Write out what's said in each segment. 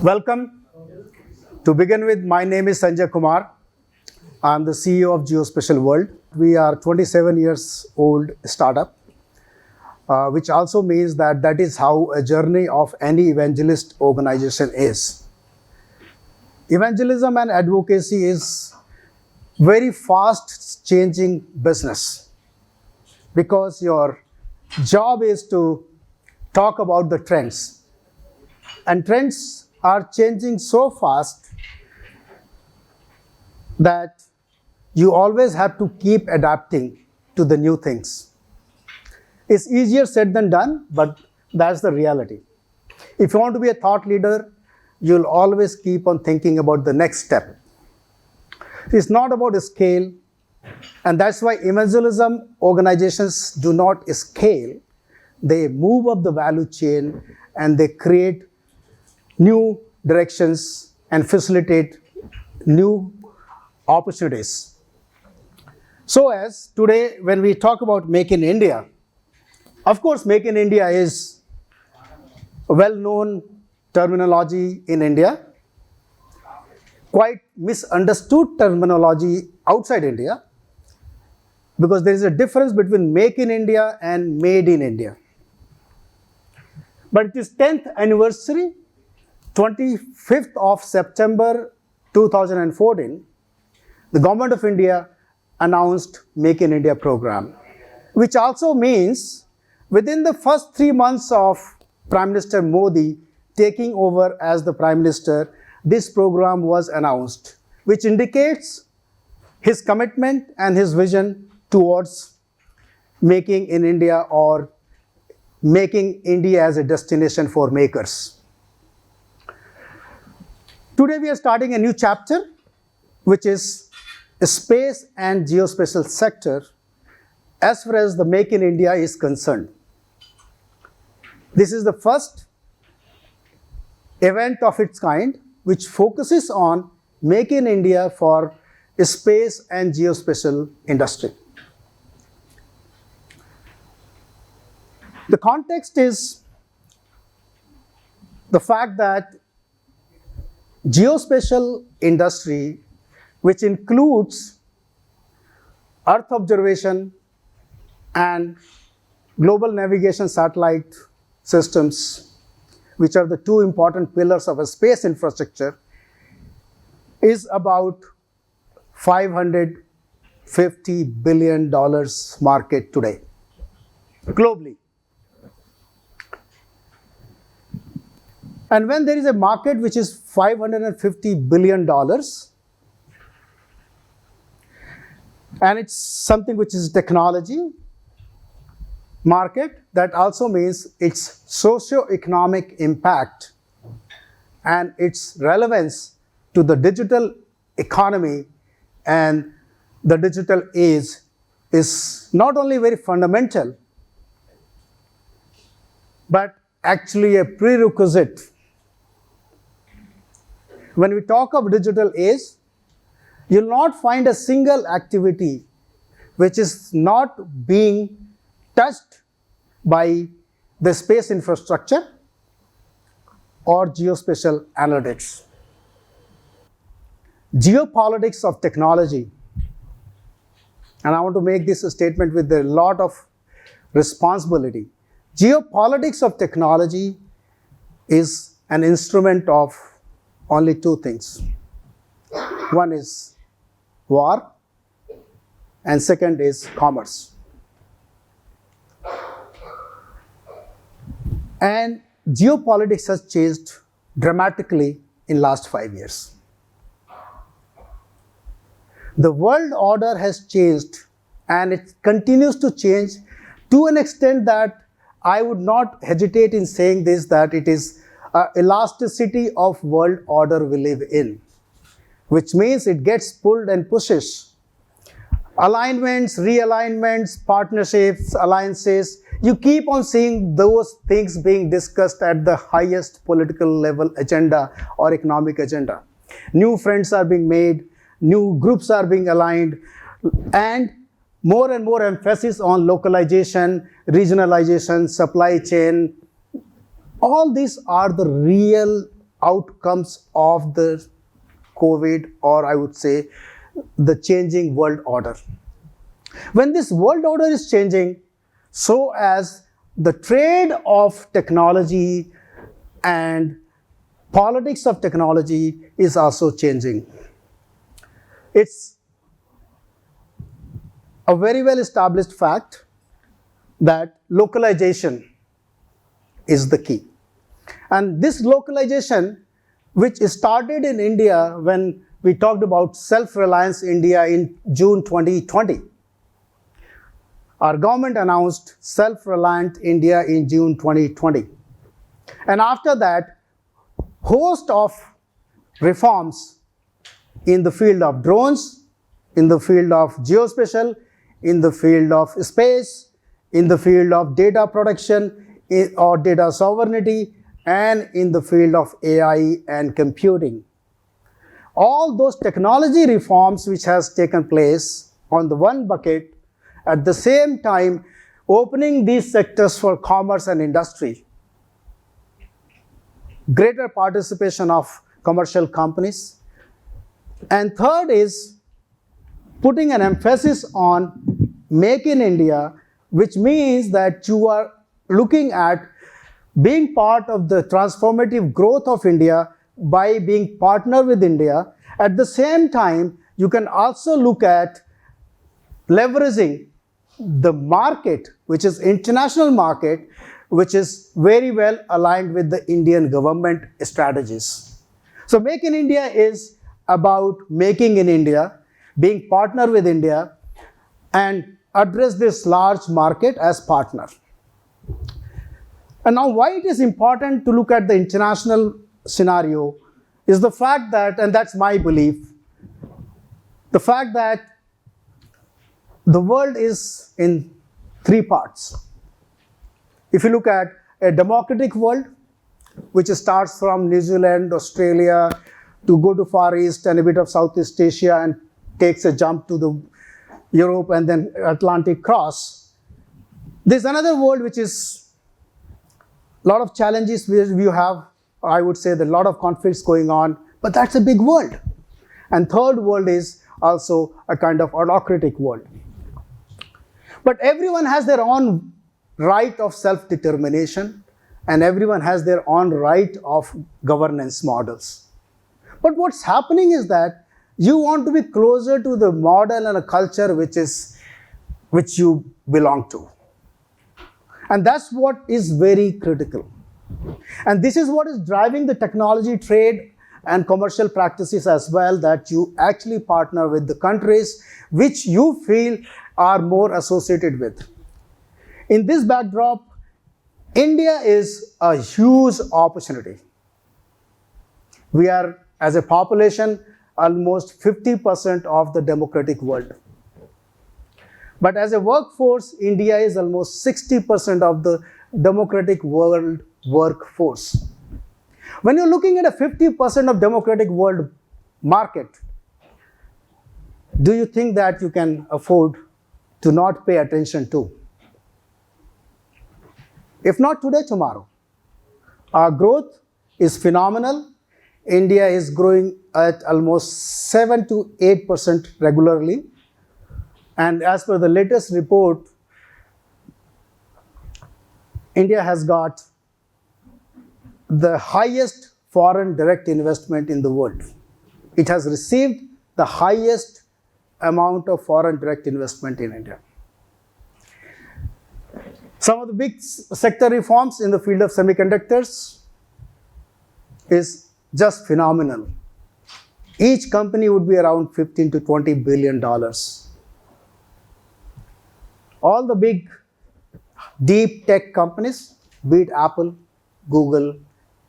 Welcome. To begin with, my name is Sanjay Kumar. I'm the CEO of Geospatial World. We are 27 years old startup, which also means that is how a journey of any evangelist organization is. Evangelism and advocacy is very fast changing business because your job is to talk about the trends. And trends are changing so fast that you always have to keep adapting to the new things. It's easier said than done, but that's the reality. If you want to be a thought leader, you'll always keep on thinking about the next step. It's not about a scale, and that's why evangelism organizations do not scale. They move up the value chain and they create new directions and facilitate new opportunities. So as today, when we talk about Make in India, of course, Make in India is a well-known terminology in India, quite misunderstood terminology outside India, because there is a difference between Make in India and Made in India. But it is 10th anniversary, 25th of September 2014, the Government of India announced Make in India program, which also means within the first 3 months of Prime Minister Modi taking over as the Prime Minister, this program was announced, which indicates his commitment and his vision towards making in India or making India as a destination for makers. Today we are starting a new chapter, which is space and geospatial sector as far as the Make in India is concerned. This is the first event of its kind which focuses on Make in India for space and geospatial industry. The context is the fact that geospatial industry, which includes Earth observation and global navigation satellite systems, which are the two important pillars of a space infrastructure, is about $550 billion market today, globally. And when there is a market which is $550 billion, and it's something which is technology market, that also means its socio-economic impact and its relevance to the digital economy and the digital age is not only very fundamental, but actually a prerequisite. When we talk of digital age, you'll not find a single activity which is not being touched by the space infrastructure or geospatial analytics. Geopolitics of technology, and I want to make this a statement with a lot of responsibility. Geopolitics of technology is an instrument of only two things. One is war, and second is commerce. And geopolitics has changed dramatically in last 5 years. The world order has changed, and it continues to change to an extent that I would not hesitate in saying this, that it is elasticity of world order we live in, which means it gets pulled and pushes. Alignments, realignments, partnerships, alliances, you keep on seeing those things being discussed at the highest political level agenda or economic agenda. New friends are being made, new groups are being aligned, and more emphasis on localization, regionalization, supply chain. All these are the real outcomes of the COVID, or I would say the changing world order. When this world order is changing, so as the trade of technology and politics of technology is also changing. It's a very well established fact that localization is the key. And this localization, which started in India when we talked about self-reliance India in June 2020. Our government announced self-reliant India in June 2020. And after that, host of reforms in the field of drones, in the field of geospatial, in the field of space, in the field of data production or data sovereignty, and in the field of AI and computing. All those technology reforms which has taken place on the one bucket, at the same time opening these sectors for commerce and industry, greater participation of commercial companies, and third is putting an emphasis on Make in India, which means that you are looking at being part of the transformative growth of India by being partner with India. At the same time, you can also look at leveraging the market, which is international market, which is very well aligned with the Indian government strategies. So Make in India is about making in India, being partner with India, and address this large market as partner. And now why it is important to look at the international scenario is the fact that, and that's my belief, the fact that the world is in three parts. If you look at a democratic world, which starts from New Zealand, Australia, to go to Far East and a bit of Southeast Asia and takes a jump to the Europe and then Atlantic cross. There's another world which is a lot of challenges we have. I would say that a lot of conflicts going on, but that's a big world. And third world is also a kind of autocratic world. But everyone has their own right of self-determination, and everyone has their own right of governance models. But what's happening is that you want to be closer to the model and a culture which you belong to. And that's what is very critical. And this is what is driving the technology trade and commercial practices as well, that you actually partner with the countries which you feel are more associated with. In this backdrop, India is a huge opportunity. We are, as a population, almost 50% of the democratic world. But as a workforce, India is almost 60% of the democratic world workforce. When you're looking at a 50% of democratic world market, do you think that you can afford to not pay attention to? If not today, tomorrow. Our growth is phenomenal. India is growing at almost 7 to 8% regularly. And as per the latest report, India has got the highest foreign direct investment in the world. It has received the highest amount of foreign direct investment in India. Some of the big sector reforms in the field of semiconductors is just phenomenal. Each company would be around $15 to $20 billion. All the big deep tech companies, be it Apple, Google,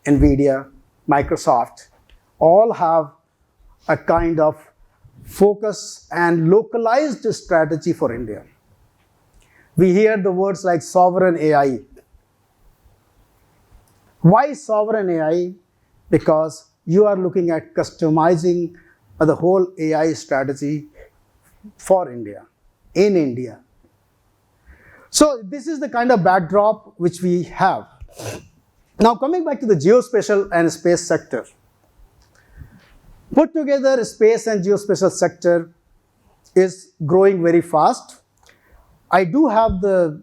Nvidia, Microsoft, all have a kind of focus and localized strategy for India. We hear the words like sovereign AI. Why sovereign AI? Because you are looking at customizing the whole AI strategy for India, in India. So this is the kind of backdrop which we have. Now coming back to the geospatial and space sector. Put together, space and geospatial sector is growing very fast. I do have the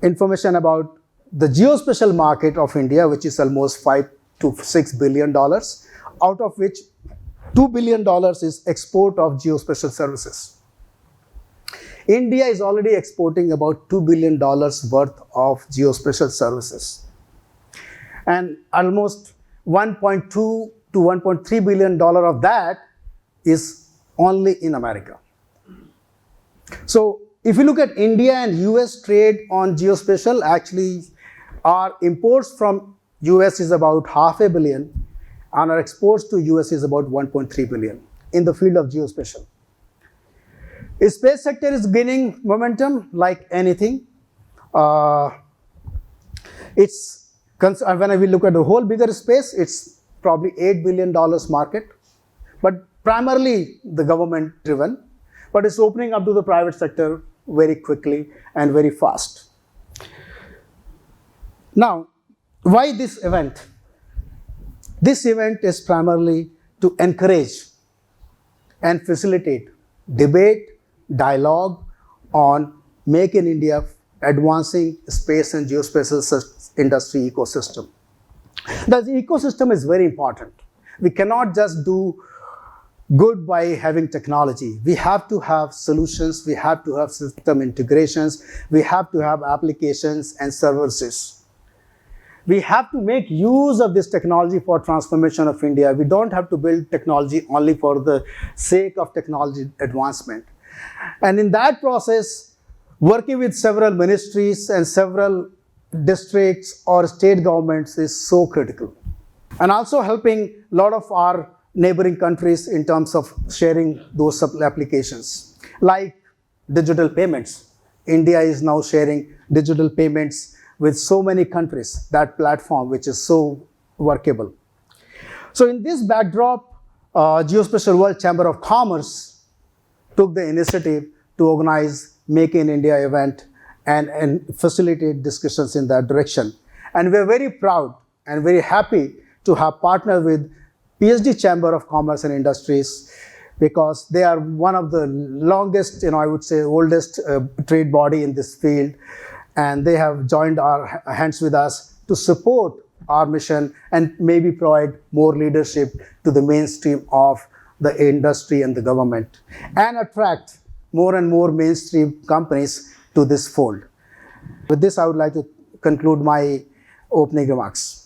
information about the geospatial market of India, which is almost $5 to $6 billion, out of which $2 billion is export of geospatial services. India is already exporting about $2 billion worth of geospatial services. And almost $1.2 to $1.3 billion of that is only in America. So if you look at India and US trade on geospatial, actually our imports from US is about $500 million and our exports to US is about $1.3 billion in the field of geospatial. The space sector is gaining momentum like anything. When we look at the whole bigger space, it's probably $8 billion market, but primarily the government driven, but it's opening up to the private sector very quickly and very fast. Now, why this event? This event is primarily to encourage and facilitate debate, dialogue on Make in India, advancing space and geospatial industry ecosystem. The ecosystem is very important. We cannot just do good by having technology. We have to have solutions, we have to have system integrations, we have to have applications and services. We have to make use of this technology for transformation of India. We don't have to build technology only for the sake of technology advancement. And in that process, working with several ministries and several districts or state governments is so critical. And also helping a lot of our neighboring countries in terms of sharing those applications, like digital payments. India is now sharing digital payments with so many countries, that platform which is so workable. So in this backdrop, Geospatial World Chamber of Commerce took the initiative to organize Make in India event and facilitate discussions in that direction. And we're very proud and very happy to have partnered with PhD Chamber of Commerce and Industries, because they are one of the longest, I would say oldest trade body in this field. And they have joined our hands with us to support our mission and maybe provide more leadership to the mainstream of the industry and the government, and attract more and more mainstream companies to this fold. With this, I would like to conclude my opening remarks.